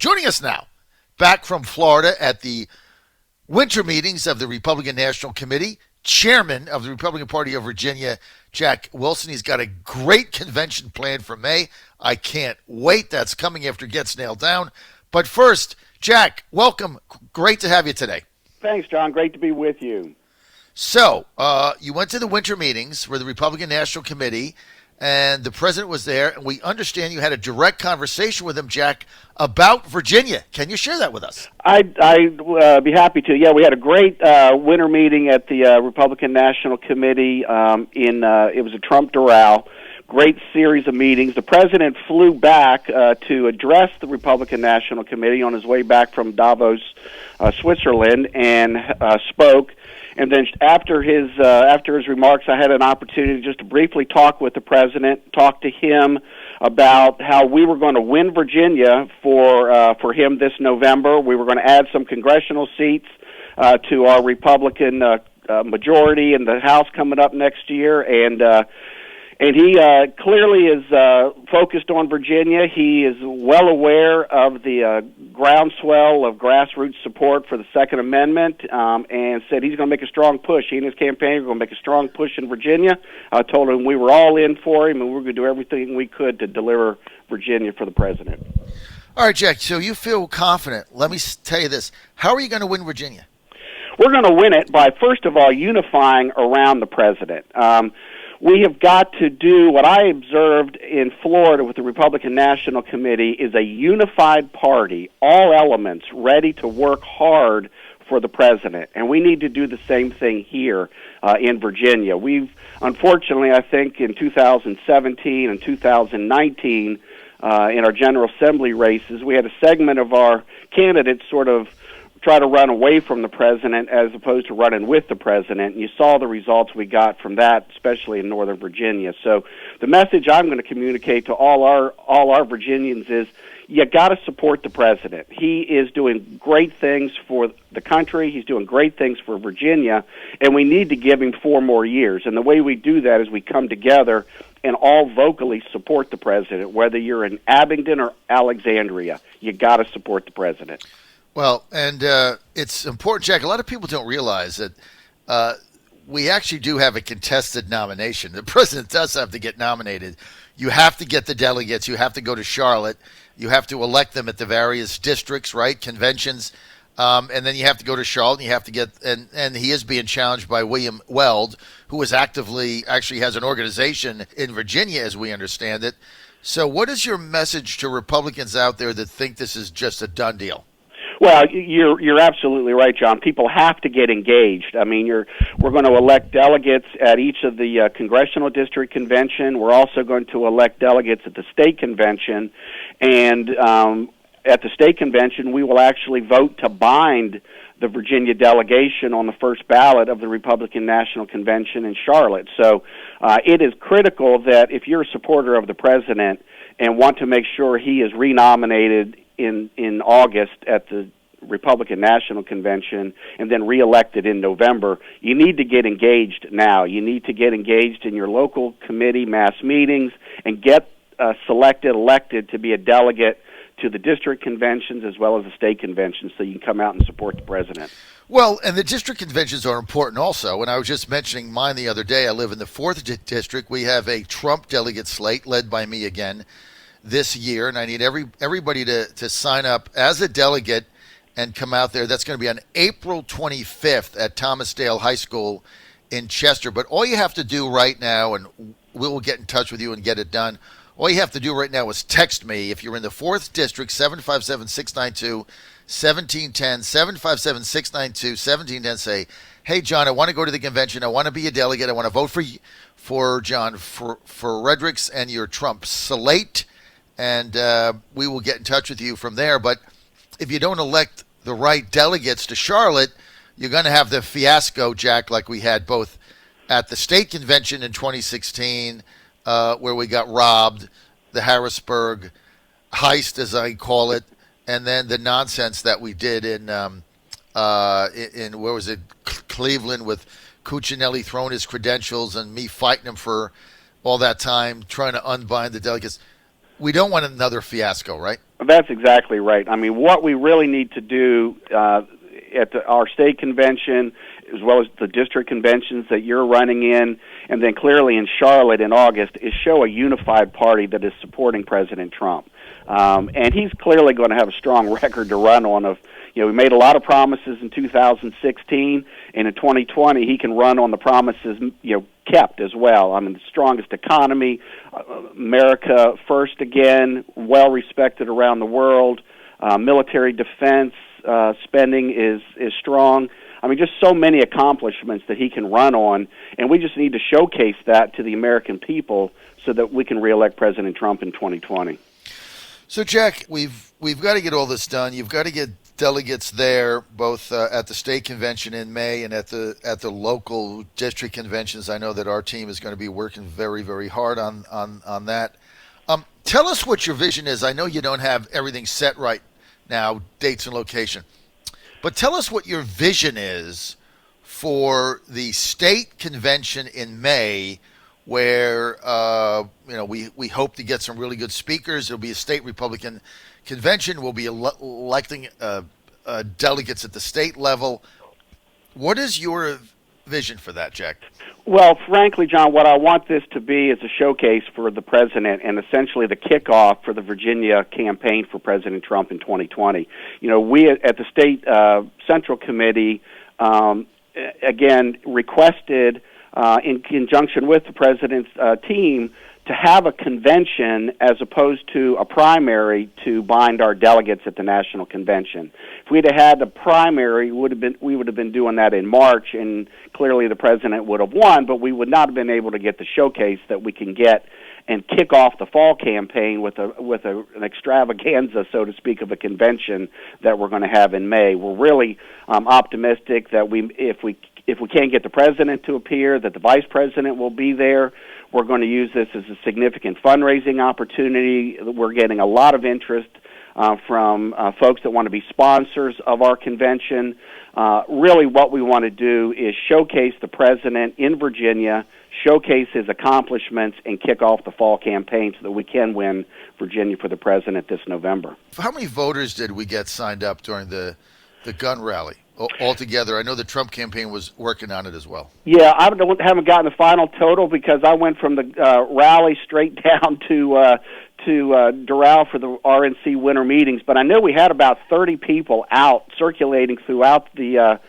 Joining us now, back from Florida at the winter meetings of the Republican National Committee, Chairman of the Republican Party of Virginia, Jack Wilson. He's got a great convention planned for May. I can't wait. That's coming after it gets nailed down. But first, Jack, welcome. Great to have you today. Thanks, John. Great to be with you. So, you went to the winter meetings for the Republican National Committee, and the president was there, and we understand you had a direct conversation with him, Jack, about Virginia. Can you share that with us? I'd be happy to. Yeah, we had a great winter meeting at the Republican National Committee. It was a Trump Doral. Great series of meetings. The president flew back to address the Republican National Committee on his way back from Davos, Switzerland, and spoke. And then after his remarks, I had an opportunity just to briefly talk with the president, talk to him about how we were going to win Virginia for him this November. We were going to add some congressional seats to our Republican majority in the House coming up next year, and he clearly is focused on Virginia. He is well aware of the groundswell of grassroots support for the Second Amendment, and said he's going to make a strong push. He and his campaign are going to make a strong push in Virginia. I told him we were all in for him, and we were going to do everything we could to deliver Virginia for the president. All right, Jack, so you feel confident. Let me tell you this. How are you going to win Virginia? We're going to win it by, first of all, unifying around the president. We have got to do what I observed in Florida with the Republican National Committee is a unified party, all elements ready to work hard for the president. And we need to do the same thing here in Virginia. We've, unfortunately, I think in 2017 and 2019, in our General Assembly races, we had a segment of our candidates sort of try to run away from the president as opposed to running with the president. And you saw the results we got from that, especially in Northern Virginia. So the message I'm going to communicate to all our Virginians is you got to support the president. He is doing great things for the country. He's doing great things for Virginia, and we need to give him 4 more years. And the way we do that is we come together and all vocally support the president, whether you're in Abingdon or Alexandria. You got to support the president. Well, and it's important, Jack. A lot of people don't realize that we actually do have a contested nomination. The president does have to get nominated. You have to get the delegates. You have to go to Charlotte. You have to elect them at the various districts, right, conventions. And then you have to go to Charlotte, and you have to get – and he is being challenged by William Weld, who is actually has an organization in Virginia, as we understand it. So what is your message to Republicans out there that think this is just a done deal? Well, you're absolutely right, John. People have to get engaged. I mean, we're going to elect delegates at each of the congressional district convention. We're also going to elect delegates at the state convention, and at the state convention, we will actually vote to bind the Virginia delegation on the first ballot of the Republican National Convention in Charlotte. So it is critical that if you're a supporter of the president and want to make sure he is renominated in August at the Republican National Convention and then reelected in November, you need to get engaged now. You need to get engaged in your local committee mass meetings and get elected to be a delegate to the district conventions as well as the state conventions so you can come out and support the president. Well, and the district conventions are important also. And I was just mentioning mine the other day. I live in the 4th district. We have a Trump delegate slate led by me again this year, and I need everybody to sign up as a delegate and come out there. That's going to be on April 25th at Thomas Dale High School in Chester. But all you have to do right now, and we'll get in touch with you and get it done, all you have to do right now is text me. If you're in the 4th District, 757-692-1710, 757-692-1710, say, hey, John, I want to go to the convention. I want to be a delegate. I want to vote for John Fredericks and your Trump slate. And we will get in touch with you from there. But if you don't elect the right delegates to Charlotte, you're going to have the fiasco, Jack, like we had both at the state convention in 2016, where we got robbed, the Harrisburg heist, as I call it, and then the nonsense that we did in where was it, Cleveland, with Cuccinelli throwing his credentials and me fighting him for all that time, trying to unbind the delegates. We don't want another fiasco, right? That's exactly right. I mean, what we really need to do at our state convention, as well as the district conventions that you're running in, and then clearly in Charlotte in August, is show a unified party that is supporting President Trump. And he's clearly going to have a strong record to run on. We made a lot of promises in 2016, and in 2020 he can run on the promises, kept as well. I mean, the strongest economy, America first again, well respected around the world, military defense spending is strong. I mean, just so many accomplishments that he can run on, and we just need to showcase that to the American people so that we can reelect President Trump in 2020. So, Jack, we've got to get all this done. You've got to get delegates there, both at the state convention in May and at the local district conventions. I know that our team is going to be working very, very hard on that. Tell us what your vision is. I know you don't have everything set right now, dates and location, but tell us what your vision is for the state convention in May, where we hope to get some really good speakers. There'll be a state Republican convention. We'll be electing delegates at the state level. What is your vision for that, Jack? Well, frankly, John, what I want this to be is a showcase for the president and essentially the kickoff for the Virginia campaign for President Trump in 2020. We at the state Central Committee, again, requested in conjunction with the president's team to have a convention as opposed to a primary to bind our delegates at the national convention. If we'd have had the primary, we would have been doing that in March, and clearly the president would have won, but we would not have been able to get the showcase that we can get and kick off the fall campaign with an extravaganza, so to speak, of a convention that we're going to have in May. We're really optimistic that if we can't get the president to appear, that the vice president will be there. We're going to use this as a significant fundraising opportunity. We're getting a lot of interest from folks that want to be sponsors of our convention. Really what we want to do is showcase the president in Virginia, showcase his accomplishments, and kick off the fall campaign so that we can win Virginia for the president this November. How many voters did we get signed up during the gun rally altogether? I know the Trump campaign was working on it as well. Yeah, I haven't gotten the final total because I went from the rally straight down to Doral for the RNC winter meetings, but I know we had about 30 people out circulating throughout the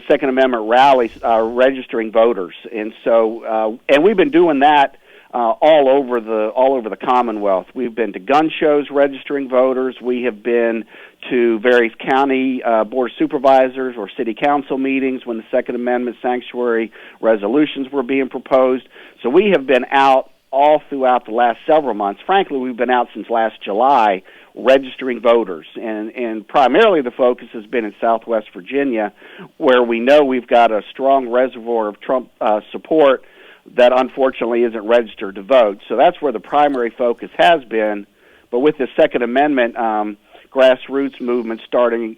Second Amendment rallies registering voters, and so and we've been doing that all over the Commonwealth. We've been to gun shows registering voters. We have been to various county board of supervisors or city council meetings when the Second Amendment sanctuary resolutions were being proposed. So we have been out all throughout the last several months. Frankly, we've been out since last July registering voters, and primarily the focus has been in Southwest Virginia, where we know we've got a strong reservoir of Trump support that unfortunately isn't registered to vote. So that's where the primary focus has been. But with the Second Amendment grassroots movement spreading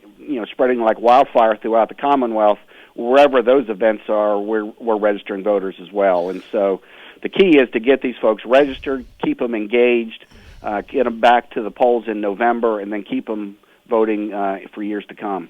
like wildfire throughout the Commonwealth, wherever those events are, we're registering voters as well. And so the key is to get these folks registered, keep them engaged, get them back to the polls in November, and then keep them voting for years to come.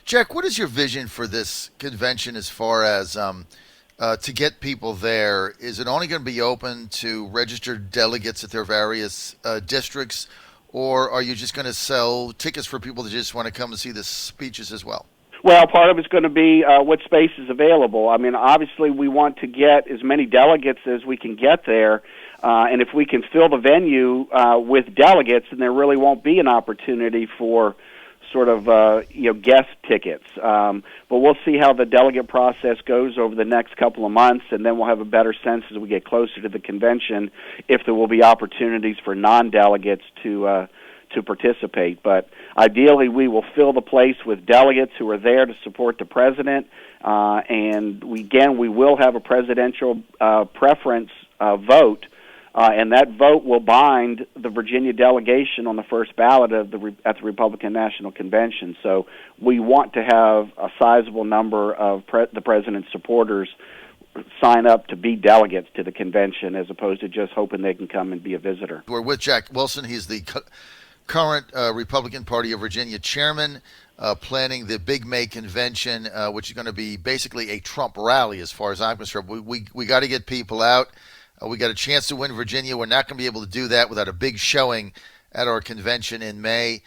Jack, what is your vision for this convention as far as to get people there? Is it only going to be open to registered delegates at their various districts, or are you just going to sell tickets for people that just want to come and see the speeches as well? Well, part of it's going to be what space is available. I mean, obviously we want to get as many delegates as we can get there, and if we can fill the venue with delegates, then there really won't be an opportunity for sort of guest tickets. But we'll see how the delegate process goes over the next couple of months, and then we'll have a better sense as we get closer to the convention if there will be opportunities for non-delegates to participate. But ideally, we will fill the place with delegates who are there to support the president, and we will have a presidential preference vote. And that vote will bind the Virginia delegation on the first ballot at the Republican National Convention. So we want to have a sizable number of the president's supporters sign up to be delegates to the convention as opposed to just hoping they can come and be a visitor. We're with Jack Wilson. He's the current Republican Party of Virginia chairman, planning the Big May convention, which is going to be basically a Trump rally as far as I'm concerned. We got to get people out. We got a chance to win Virginia. We're not going to be able to do that without a big showing at our convention in May.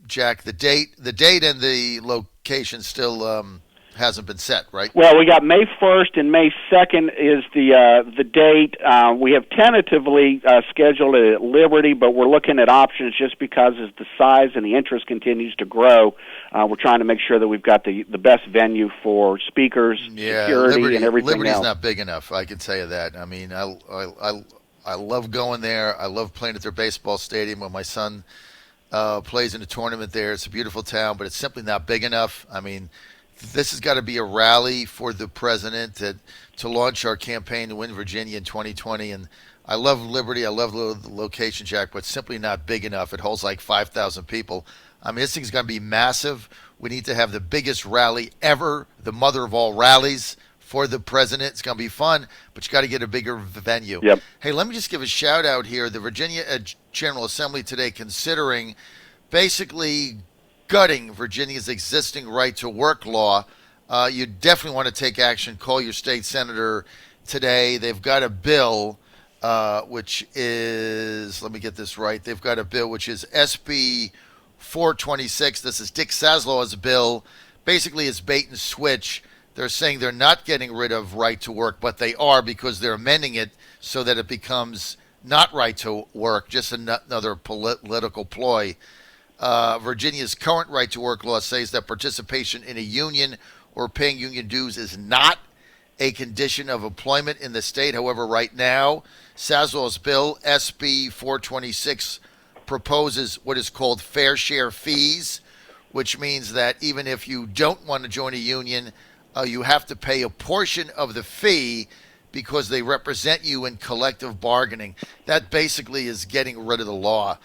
Jack, the date and the location still hasn't been set, right? Well, we got May 1st and May 2nd is the date. We have tentatively scheduled it at Liberty, but we're looking at options just because as the size and the interest continues to grow, we're trying to make sure that we've got the best venue for speakers, security, and everything Liberty's else. Not big enough, I can tell you that. I mean, I love going there. I love playing at their baseball stadium when my son plays in a tournament there. It's a beautiful town, but it's simply not big enough. I mean, this has got to be a rally for the president to launch our campaign to win Virginia in 2020. And I love Liberty. I love the location, Jack, but it's simply not big enough. It holds like 5,000 people. I mean, this thing's going to be massive. We need to have the biggest rally ever, the mother of all rallies for the president. It's going to be fun, but you got to get a bigger venue. Yep. Hey, let me just give a shout out here. The Virginia General Assembly today considering basically gutting Virginia's existing right-to-work law. You definitely want to take action. Call your state senator today. They've got a bill, which is, let me get this right, they've got a bill which is SB 426. This is Dick Saslaw's bill. Basically, it's bait and switch. They're saying they're not getting rid of right-to-work, but they are because they're amending it so that it becomes not right-to-work, just another political ploy. Virginia's current right-to-work law says that participation in a union or paying union dues is not a condition of employment in the state. However, right now, Saslaw's bill, SB 426, proposes what is called fair share fees, which means that even if you don't want to join a union, you have to pay a portion of the fee because they represent you in collective bargaining. That basically is getting rid of the law.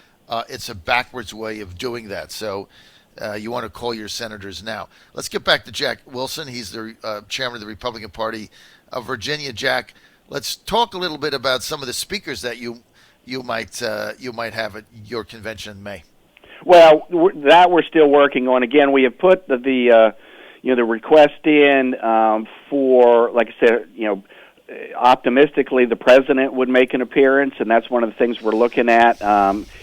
It's a backwards way of doing that. So you want to call your senators now. Let's get back to Jack Wilson. He's the chairman of the Republican Party of Virginia. Jack, let's talk a little bit about some of the speakers that you might have at your convention in May. Well, that we're still working on. Again, we have put the request in for, like I said, optimistically, the president would make an appearance, and that's one of the things we're looking at.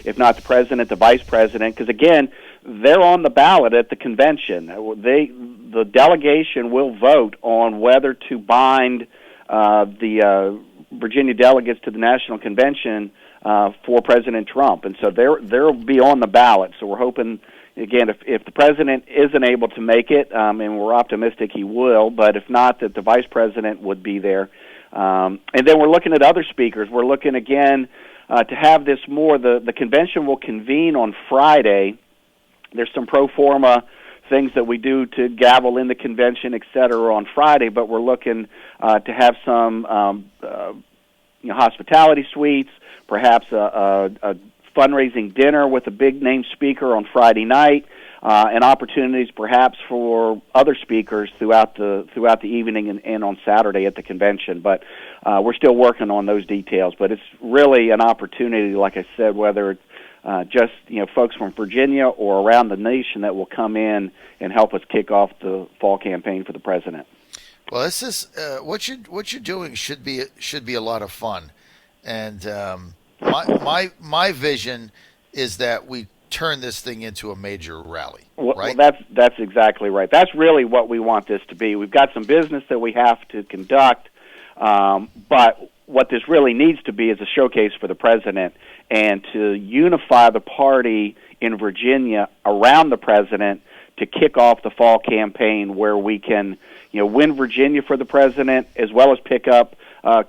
If not the president, the vice president, because again, they're on the ballot at the convention. The delegation will vote on whether to bind the Virginia delegates to the national convention for President Trump, and so they'll be on the ballot. So we're hoping. Again, if the president isn't able to make it, and we're optimistic he will, but if not, that the vice president would be there. And then we're looking at other speakers. We're looking, again, to have this more. The convention will convene on Friday. There's some pro forma things that we do to gavel in the convention, et cetera, on Friday, but we're looking to have some hospitality suites, perhaps a fundraising dinner with a big-name speaker on Friday night, and opportunities perhaps for other speakers throughout the evening and on Saturday at the convention. But we're still working on those details. But it's really an opportunity, like I said, whether it's just folks from Virginia or around the nation that will come in and help us kick off the fall campaign for the president. Well, this is what you're doing should be a lot of fun, and my vision is that we turn this thing into a major rally. Right? Well, that's exactly right. That's really what we want this to be. We've got some business that we have to conduct, but what this really needs to be is a showcase for the president and to unify the party in Virginia around the president to kick off the fall campaign where we can win Virginia for the president as well as pick up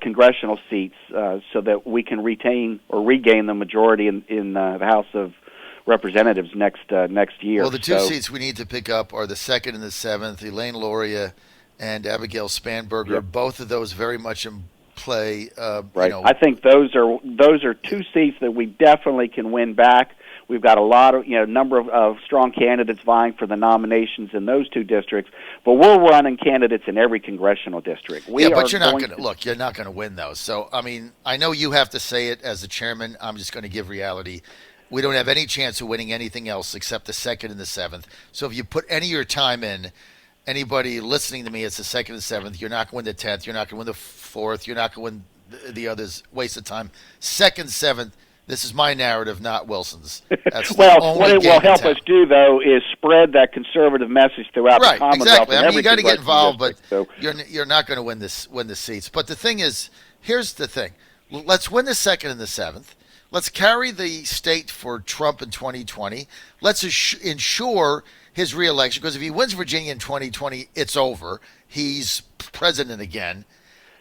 congressional seats so that we can retain or regain the majority in the House of Representatives next year. Well, the two seats we need to pick up are the 2nd and the 7th, Elaine Luria and Abigail Spanberger. Yep. Both of those very much in play. Right. I think those are two seats that we definitely can win back. We've got a lot of, number of strong candidates vying for the nominations in those two districts, but we're running candidates in every congressional district. But you're not going to look. You're not going to win those. So, I mean, I know you have to say it as the chairman. I'm just going to give reality. We don't have any chance of winning anything else except the 2nd and the 7th. So if you put any of your time in, anybody listening to me, it's the 2nd and 7th. You're not going to win the 10th. You're not going to win the 4th. You're not going to win the others. Waste of time. 2nd, 7th. This is my narrative, not Wilson's. That's well, what it will help us do, though, is spread that conservative message throughout the Commonwealth. Exactly. I mean, you got to get involved, district, but you're not going to win the seats. But the thing is, here's the thing: let's win the 2nd and the 7th. Let's carry the state for Trump in 2020. Let's ensure his reelection, because if he wins Virginia in 2020, it's over. He's president again.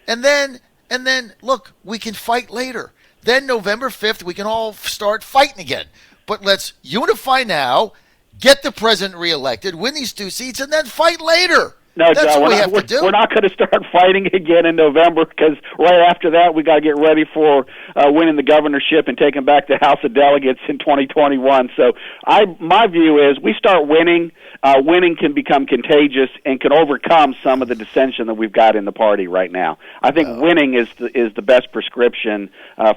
And then, look, we can fight later. Then November 5th, we can all start fighting again. But let's unify now, get the president reelected, win these 2 seats, and then fight later. No, that's John, what we have to do. We're not going to start fighting again in November, because right after that we got to get ready for winning the governorship and taking back the House of Delegates in 2021. So my view is we start winning. Winning can become contagious and can overcome some of the dissension that we've got in the party right now. I think winning is the best prescription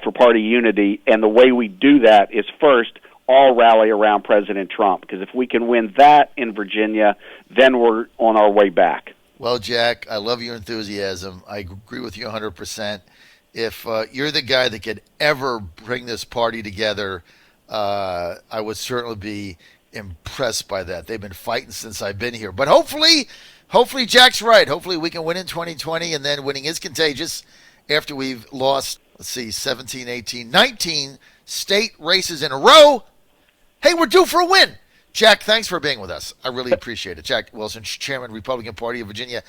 for party unity, and the way we do that is first all rally around President Trump, because if we can win that in Virginia, then we're on our way back. Well, Jack, I love your enthusiasm. I agree with you 100%. If you're the guy that could ever bring this party together, I would certainly be impressed by that. They've been fighting since I've been here. But hopefully Jack's right. Hopefully we can win in 2020, and then winning is contagious after we've lost, 17, 18, 19 state races in a row. Hey, we're due for a win. Jack, thanks for being with us. I really appreciate it. Jack Wilson, Chairman, Republican Party of Virginia.